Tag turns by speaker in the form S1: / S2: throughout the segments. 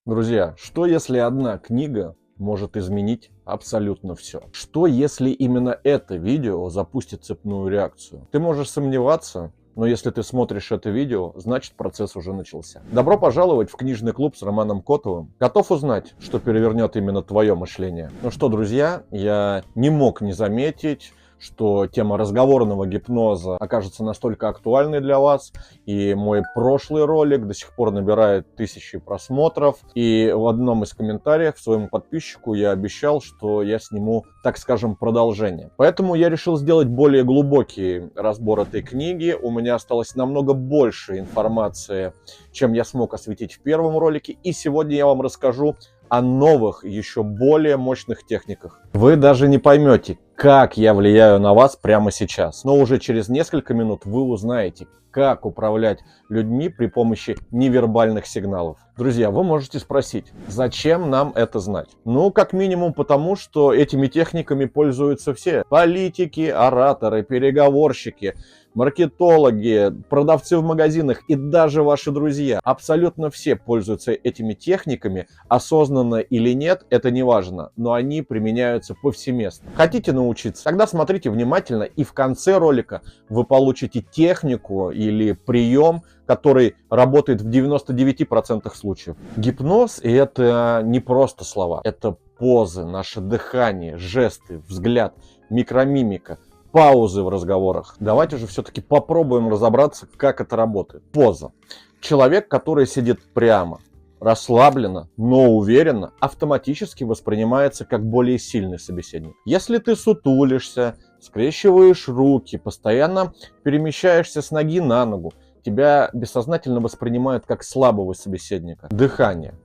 S1: Друзья, что если одна книга может изменить абсолютно все? Что если именно это видео запустит цепную реакцию? Ты можешь сомневаться, но если ты смотришь это видео, значит процесс уже начался. Добро пожаловать в книжный клуб с Романом Котовым. Готов узнать, что перевернет именно твое мышление? Ну что, друзья, я не мог не заметить, что тема разговорного гипноза окажется настолько актуальной для вас. И мой прошлый ролик до сих пор набирает тысячи просмотров. И в одном из комментариев своему подписчику я обещал, что я сниму, так скажем, продолжение. Поэтому я решил сделать более глубокий разбор этой книги. У меня осталось намного больше информации, чем я смог осветить в первом ролике. И сегодня я вам расскажу о новых, еще более мощных техниках. Вы даже не поймете, как я влияю на вас прямо сейчас. Но уже через несколько минут вы узнаете, как управлять людьми при помощи невербальных сигналов. Друзья, вы можете спросить, зачем нам это знать? Ну, как минимум потому, что этими техниками пользуются все. Политики, ораторы, переговорщики, маркетологи, продавцы в магазинах и даже ваши друзья. Абсолютно все пользуются этими техниками, осознанно или нет, это не важно, но они применяются повсеместно. Хотите научиться? Тогда смотрите внимательно, и в конце ролика вы получите технику или прием, который работает в 99% случаев. Гипноз — это не просто слова, это позы, наше дыхание, жесты, взгляд, микромимика, паузы в разговорах. Давайте же все-таки попробуем разобраться, как это работает. Поза. Человек, который сидит прямо, расслабленно, но уверенно, автоматически воспринимается как более сильный собеседник. Если ты сутулишься, скрещиваешь руки, постоянно перемещаешься с ноги на ногу, тебя бессознательно воспринимают как слабого собеседника. Дыхание.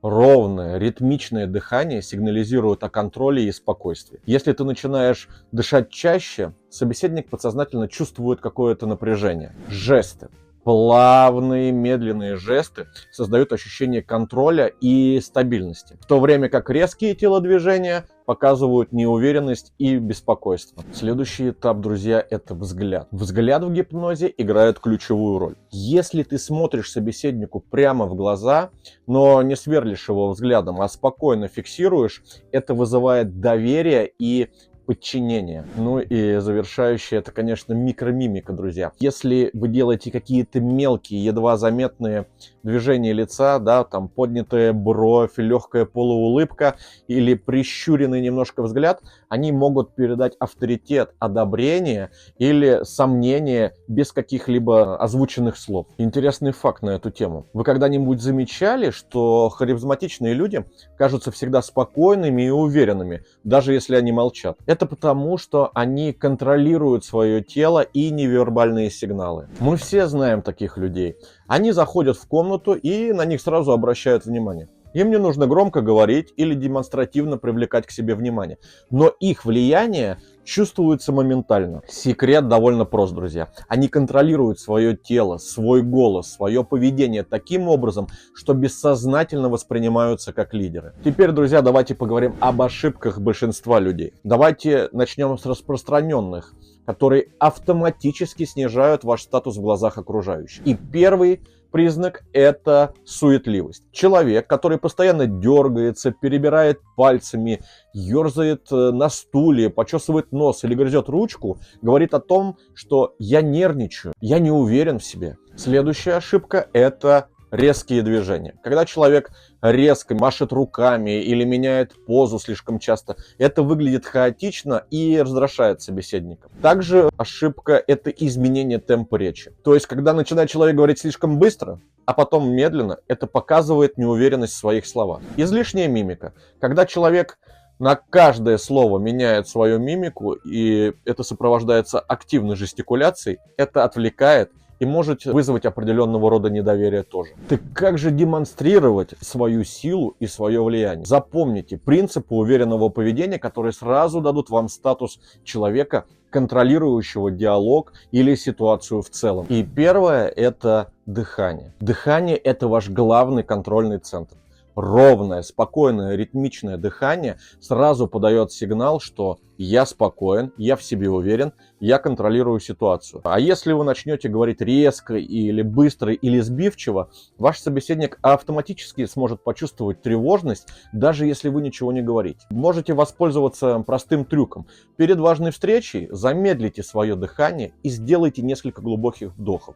S1: Ровное, ритмичное дыхание сигнализирует о контроле и спокойствии. Если ты начинаешь дышать чаще, собеседник подсознательно чувствует какое-то напряжение. Жесты. Плавные, медленные жесты создают ощущение контроля и стабильности, в то время как резкие телодвижения показывают неуверенность и беспокойство. Следующий этап, друзья, это взгляд. Взгляд в гипнозе играет ключевую роль. Если ты смотришь собеседнику прямо в глаза, но не сверлишь его взглядом, а спокойно фиксируешь, это вызывает доверие и подчинение. Ну и завершающее, это, конечно, микромимика, друзья. Если вы делаете какие-то мелкие, едва заметные движения лица, да, там поднятая бровь, легкая полуулыбка или прищуренный немножко взгляд, они могут передать авторитет, одобрение или сомнение без каких-либо озвученных слов. Интересный факт на эту тему. Вы когда-нибудь замечали, что харизматичные люди кажутся всегда спокойными и уверенными, даже если они молчат? Это потому, что они контролируют свое тело и невербальные сигналы. Мы все знаем таких людей. Они заходят в комнату и на них сразу обращают внимание. Им не нужно громко говорить или демонстративно привлекать к себе внимание. Но их влияние чувствуется моментально. Секрет довольно прост, друзья. Они контролируют свое тело, свой голос, свое поведение таким образом, что бессознательно воспринимаются как лидеры. Теперь, друзья, давайте поговорим об ошибках большинства людей. Давайте начнем с распространенных, которые автоматически снижают ваш статус в глазах окружающих. И первый признак – это суетливость. Человек, который постоянно дергается, перебирает пальцами, ерзает на стуле, почесывает нос или грызет ручку, говорит о том, что я нервничаю, я не уверен в себе. Следующая ошибка – это резкие движения. Когда человек резко машет руками или меняет позу слишком часто, это выглядит хаотично и раздражает собеседника. Также ошибка – это изменение темпа речи. То есть, когда начинает человек говорить слишком быстро, а потом медленно, это показывает неуверенность в своих словах. Излишняя мимика. Когда человек на каждое слово меняет свою мимику, и это сопровождается активной жестикуляцией, это отвлекает и может вызвать определенного рода недоверие тоже. Так как же демонстрировать свою силу и свое влияние? Запомните принципы уверенного поведения, которые сразу дадут вам статус человека, контролирующего диалог или ситуацию в целом. И первое – это дыхание. Дыхание – это ваш главный контрольный центр. Ровное, спокойное, ритмичное дыхание сразу подает сигнал, что я спокоен, я в себе уверен, я контролирую ситуацию. А если вы начнете говорить резко или быстро или сбивчиво, ваш собеседник автоматически сможет почувствовать тревожность, даже если вы ничего не говорите. Можете воспользоваться простым трюком. Перед важной встречей замедлите свое дыхание и сделайте несколько глубоких вдохов.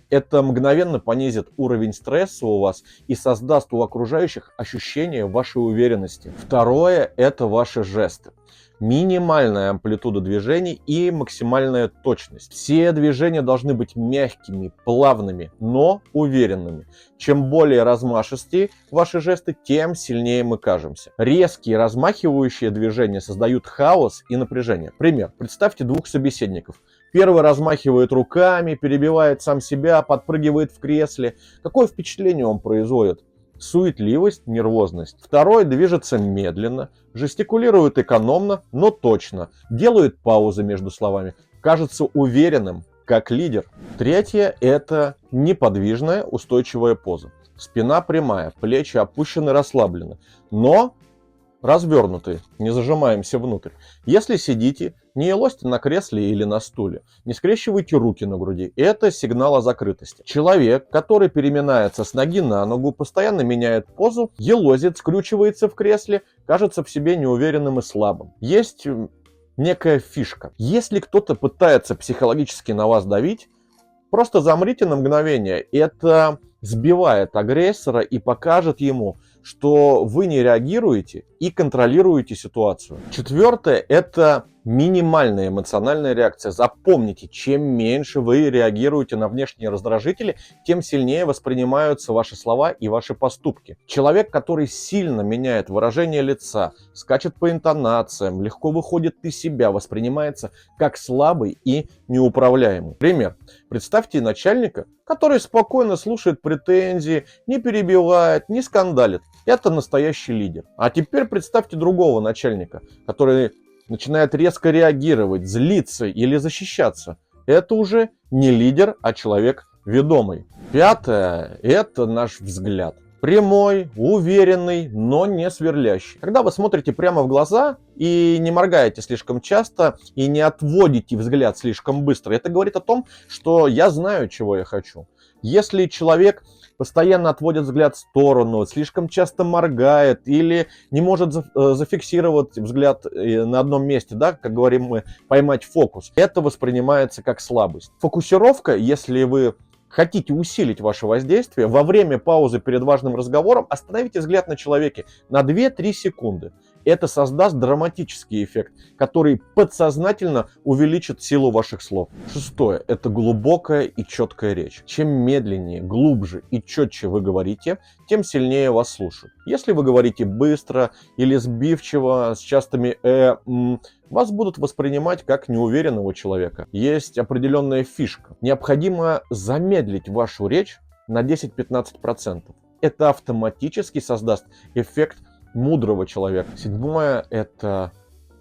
S1: Это мгновенно понизит уровень стресса у вас и создаст у окружающих ощущение вашей уверенности. Второе – это ваши жесты. Минимальная амплитуда движений и максимальная точность. Все движения должны быть мягкими, плавными, но уверенными. Чем более размашистые ваши жесты, тем сильнее мы кажемся. Резкие размахивающие движения создают хаос и напряжение. Пример. Представьте двух собеседников. Первый размахивает руками, перебивает сам себя, подпрыгивает в кресле. Какое впечатление он производит? Суетливость, нервозность. Второй движется медленно, жестикулирует экономно, но точно, делает паузы между словами, кажется уверенным, как лидер. Третье – это неподвижная, устойчивая поза. Спина прямая, плечи опущены, расслаблены, но развернутые, не зажимаемся внутрь. Если сидите, не елозьте на кресле или на стуле, не скрещивайте руки на груди. Это сигнал о закрытости. Человек, который переминается с ноги на ногу, постоянно меняет позу, елозит, скрючивается в кресле, кажется в себе неуверенным и слабым. Есть некая фишка. Если кто-то пытается психологически на вас давить, просто замрите на мгновение. Это сбивает агрессора и покажет ему, что вы не реагируете и контролируете ситуацию. Четвертое – это минимальная эмоциональная реакция. Запомните, чем меньше вы реагируете на внешние раздражители, тем сильнее воспринимаются ваши слова и ваши поступки. Человек, который сильно меняет выражение лица, скачет по интонациям, легко выходит из себя, воспринимается как слабый и неуправляемый. Пример. Представьте начальника, который спокойно слушает претензии, не перебивает, не скандалит. Это настоящий лидер. А теперь представьте другого начальника, который начинает резко реагировать, злиться или защищаться. Это уже не лидер, а человек ведомый. Пятое – это наш взгляд. Прямой, уверенный, но не сверлящий. Когда вы смотрите прямо в глаза и не моргаете слишком часто, и не отводите взгляд слишком быстро, это говорит о том, что я знаю, чего я хочу. Если человек постоянно отводит взгляд в сторону, слишком часто моргает или не может зафиксировать взгляд на одном месте, да, как говорим мы, поймать фокус, это воспринимается как слабость. Фокусировка, если вы хотите усилить ваше воздействие, во время паузы перед важным разговором остановите взгляд на человеке на 2-3 секунды. Это создаст драматический эффект, который подсознательно увеличит силу ваших слов. Шестое – это глубокая и четкая речь. Чем медленнее, глубже и четче вы говорите, тем сильнее вас слушают. Если вы говорите быстро или сбивчиво, с частыми вас будут воспринимать как неуверенного человека. Есть определенная фишка. Необходимо замедлить вашу речь на 10-15%. Это автоматически создаст эффект мудрого человека. Седьмое – это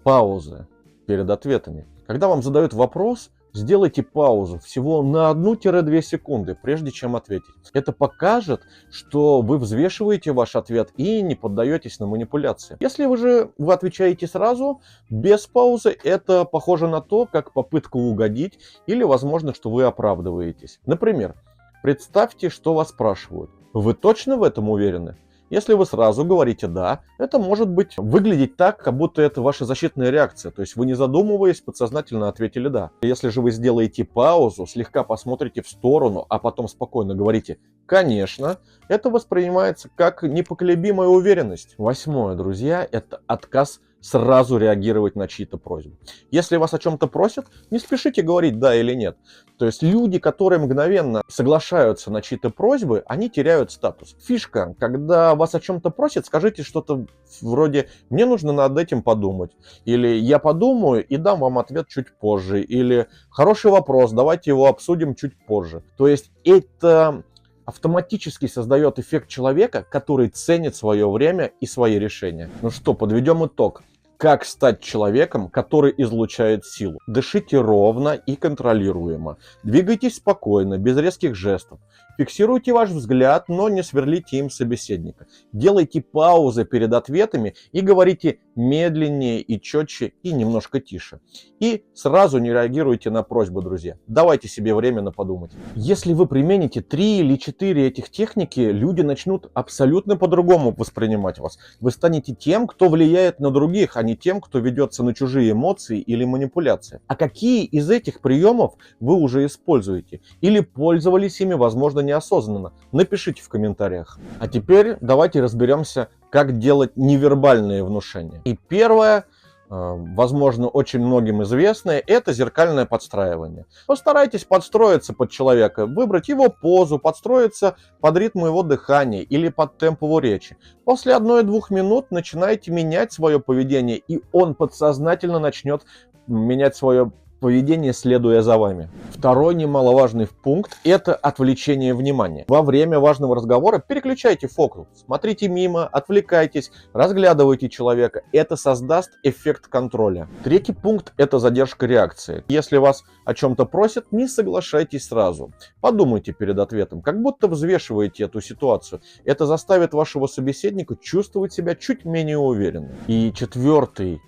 S1: паузы перед ответами. Когда вам задают вопрос, сделайте паузу всего на 1-2 секунды, прежде чем ответить. Это покажет, что вы взвешиваете ваш ответ и не поддаетесь на манипуляции. Если вы отвечаете сразу, без паузы, это похоже на то, как попытка угодить или, возможно, что вы оправдываетесь. Например, представьте, что вас спрашивают. Вы точно в этом уверены? Если вы сразу говорите «да», это может выглядеть так, как будто это ваша защитная реакция. То есть вы, не задумываясь, подсознательно ответили «да». Если же вы сделаете паузу, слегка посмотрите в сторону, а потом спокойно говорите «конечно», это воспринимается как непоколебимая уверенность. Восьмое, друзья, это отказ сразу реагировать на чьи-то просьбы. Если вас о чем-то просят, не спешите говорить «да» или «нет». То есть люди, которые мгновенно соглашаются на чьи-то просьбы, они теряют статус. Фишка, когда вас о чем-то просят, скажите что-то вроде «мне нужно над этим подумать», или «я подумаю и дам вам ответ чуть позже», или «хороший вопрос, давайте его обсудим чуть позже». То есть это автоматически создает эффект человека, который ценит свое время и свои решения. Ну что, подведем итог. Как стать человеком, который излучает силу? Дышите ровно и контролируемо. Двигайтесь спокойно, без резких жестов. Фиксируйте ваш взгляд, но не сверлите им собеседника. Делайте паузы перед ответами и говорите медленнее и четче и немножко тише. И сразу не реагируйте на просьбы, друзья. Давайте себе время на подумать. Если вы примените 3 или 4 этих техники, люди начнут абсолютно по-другому воспринимать вас. Вы станете тем, кто влияет на других, а не тем, кто ведется на чужие эмоции или манипуляции. А какие из этих приемов вы уже используете? Или пользовались ими, возможно, неосознанно? Напишите в комментариях. А теперь давайте разберемся, как делать невербальные внушения. И первое, возможно, очень многим известное, это зеркальное подстраивание. Постарайтесь подстроиться под человека, выбрать его позу, подстроиться под ритм его дыхания или под темп его речи. После 1-2 минут начинайте менять свое поведение, и он подсознательно начнет менять свое поведение, следуя за вами. Второй немаловажный пункт – это отвлечение внимания. Во время важного разговора переключайте фокус, смотрите мимо, отвлекайтесь, разглядывайте человека. Это создаст эффект контроля. Третий пункт – это задержка реакции. Если вас о чем-то просят, не соглашайтесь сразу. Подумайте перед ответом, как будто взвешиваете эту ситуацию. Это заставит вашего собеседника чувствовать себя чуть менее уверенно. И четвертый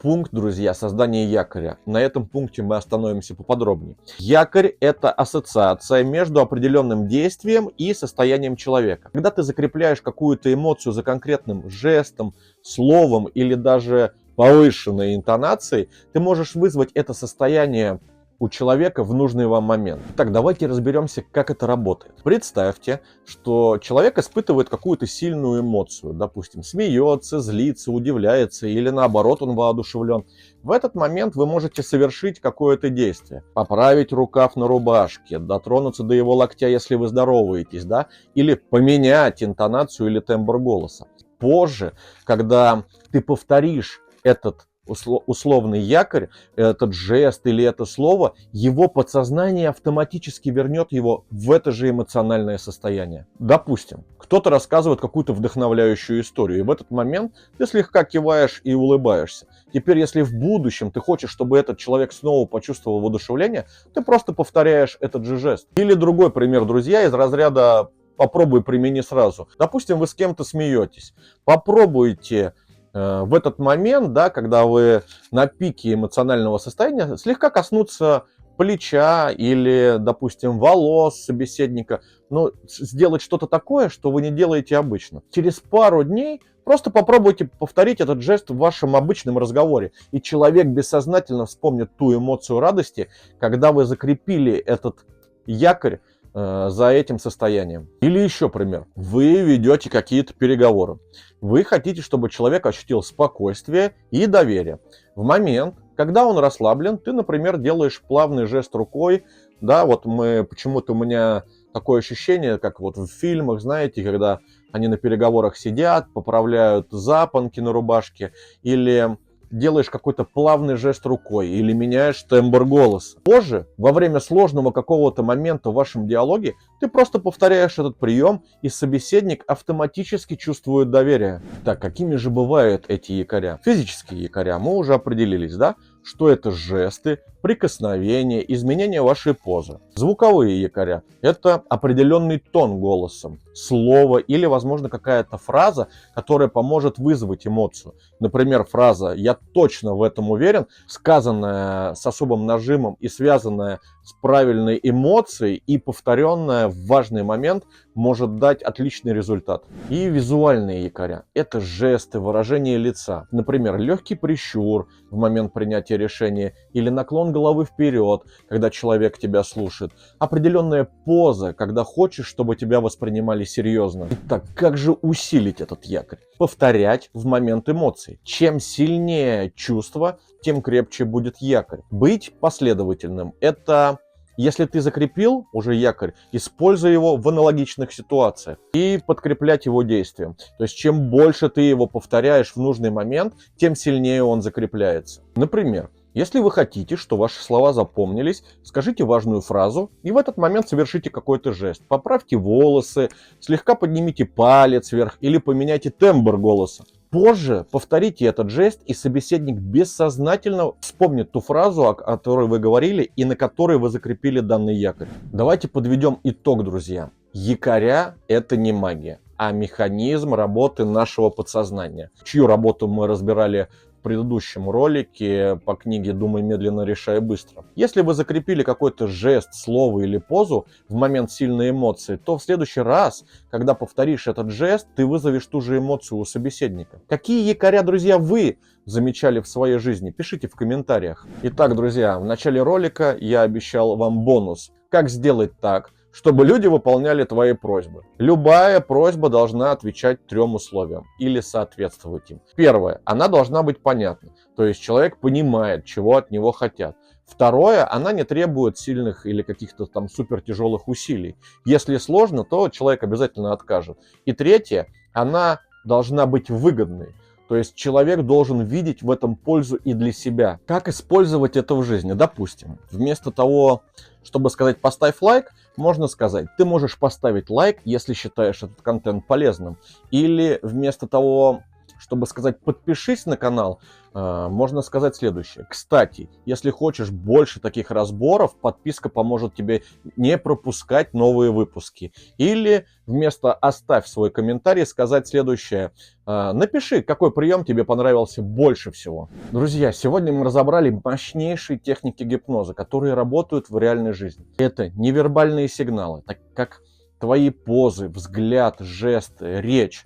S1: пункт, друзья, создание якоря. На этом пункте мы остановимся поподробнее. Якорь – это ассоциация между определенным действием и состоянием человека. Когда ты закрепляешь какую-то эмоцию за конкретным жестом, словом или даже повышенной интонацией, ты можешь вызвать это состояние у человека в нужный вам момент. Так, давайте разберемся, как это работает. Представьте, что человек испытывает какую-то сильную эмоцию, допустим, смеется, злится, удивляется или наоборот он воодушевлен. В этот момент вы можете совершить какое-то действие. Поправить рукав на рубашке, дотронуться до его локтя, если вы здороваетесь, да, или поменять интонацию или тембр голоса. Позже, когда ты повторишь этот условный якорь, этот жест или это слово, его подсознание автоматически вернет его в это же эмоциональное состояние. Допустим, кто-то рассказывает какую-то вдохновляющую историю, и в этот момент ты слегка киваешь и улыбаешься. Теперь, если в будущем ты хочешь, чтобы этот человек снова почувствовал воодушевление, ты просто повторяешь этот же жест. Или другой пример, друзья, из разряда «попробуй, примени сразу». Допустим, вы с кем-то смеетесь. Попробуйте в этот момент, да, когда вы на пике эмоционального состояния, слегка коснуться плеча или, допустим, волос собеседника, но сделать что-то такое, что вы не делаете обычно. Через пару дней просто попробуйте повторить этот жест в вашем обычном разговоре, и человек бессознательно вспомнит ту эмоцию радости, когда вы закрепили этот якорь за этим состоянием. Или еще пример. Вы ведете какие-то переговоры. Вы хотите, чтобы человек ощутил спокойствие и доверие. В момент, когда он расслаблен, ты, например, делаешь плавный жест рукой. Да, вот почему-то у меня такое ощущение, как вот в фильмах, знаете, когда они на переговорах сидят, поправляют запонки на рубашке, или делаешь какой-то плавный жест рукой или меняешь тембр голоса. Позже, во время сложного какого-то момента в вашем диалоге, ты просто повторяешь этот прием, и собеседник автоматически чувствует доверие. Так, какими же бывают эти якоря? Физические якоря, мы уже определились, да? Что это жесты, прикосновения, изменение вашей позы. Звуковые якоря – это определенный тон голосом, слово или, возможно, какая-то фраза, которая поможет вызвать эмоцию. Например, фраза «я точно в этом уверен», сказанная с особым нажимом и связанная с правильной эмоцией и повторенная в важный момент, может дать отличный результат. И визуальные якоря – это жесты, выражение лица. Например, легкий прищур в момент принятия решения или наклон головы вперед, когда человек тебя слушает. Определенная поза, когда хочешь, чтобы тебя воспринимали серьезно. Итак, как же усилить этот якорь? Повторять в момент эмоций. Чем сильнее чувство, тем крепче будет якорь. Быть последовательным – это... Если ты закрепил уже якорь, используй его в аналогичных ситуациях и подкреплять его действием. То есть, чем больше ты его повторяешь в нужный момент, тем сильнее он закрепляется. Например, если вы хотите, что ваши слова запомнились, скажите важную фразу и в этот момент совершите какой-то жест. Поправьте волосы, слегка поднимите палец вверх или поменяйте тембр голоса. Позже повторите этот жест, и собеседник бессознательно вспомнит ту фразу, о которой вы говорили и на которой вы закрепили данный якорь. Давайте подведем итог, друзья. Якоря – это не магия, а механизм работы нашего подсознания, чью работу мы разбирали в предыдущем ролике по книге «Думай медленно, решай быстро». Если вы закрепили какой-то жест, слово или позу в момент сильной эмоции, то в следующий раз, когда повторишь этот жест, ты вызовешь ту же эмоцию у собеседника. Какие якоря, друзья, вы замечали в своей жизни? Пишите в комментариях. Итак, друзья, в начале ролика я обещал вам бонус. Как сделать так, чтобы люди выполняли твои просьбы? Любая просьба должна отвечать 3 условиям или соответствовать им. Первое, она должна быть понятна, то есть человек понимает, чего от него хотят. Второе, она не требует сильных или каких-то там супер тяжелых усилий. Если сложно, то человек обязательно откажет. И третье, она должна быть выгодной. То есть человек должен видеть в этом пользу и для себя. Как использовать это в жизни? Допустим, вместо того, чтобы сказать «поставь лайк», можно сказать «ты можешь поставить лайк, если считаешь этот контент полезным». Или вместо того, чтобы сказать «подпишись на канал», можно сказать следующее. Кстати, если хочешь больше таких разборов, подписка поможет тебе не пропускать новые выпуски. Или вместо «оставь свой комментарий» сказать следующее. Напиши, какой прием тебе понравился больше всего. Друзья, сегодня мы разобрали мощнейшие техники гипноза, которые работают в реальной жизни. Это невербальные сигналы, так как твои позы, взгляд, жесты, речь.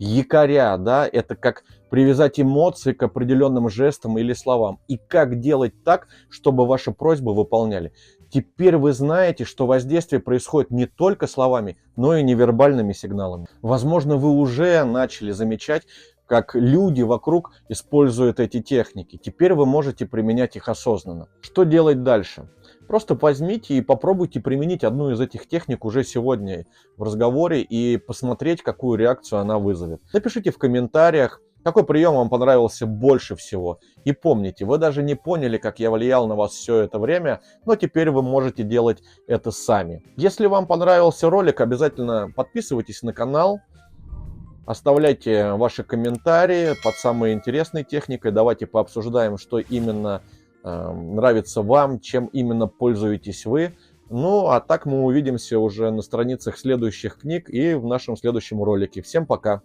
S1: Якоря, да, это как привязать эмоции к определенным жестам или словам. И как делать так, чтобы ваши просьбы выполняли. Теперь вы знаете, что воздействие происходит не только словами, но и невербальными сигналами. Возможно, вы уже начали замечать, как люди вокруг используют эти техники. Теперь вы можете применять их осознанно. Что делать дальше? Просто возьмите и попробуйте применить одну из этих техник уже сегодня в разговоре и посмотреть, какую реакцию она вызовет. Напишите в комментариях, какой прием вам понравился больше всего. И помните, вы даже не поняли, как я влиял на вас все это время, но теперь вы можете делать это сами. Если вам понравился ролик, обязательно подписывайтесь на канал. Оставляйте ваши комментарии под самой интересной техникой. Давайте пообсуждаем, что именно нравится вам, чем именно пользуетесь вы. Ну, а так мы увидимся уже на страницах следующих книг и в нашем следующем ролике. Всем пока!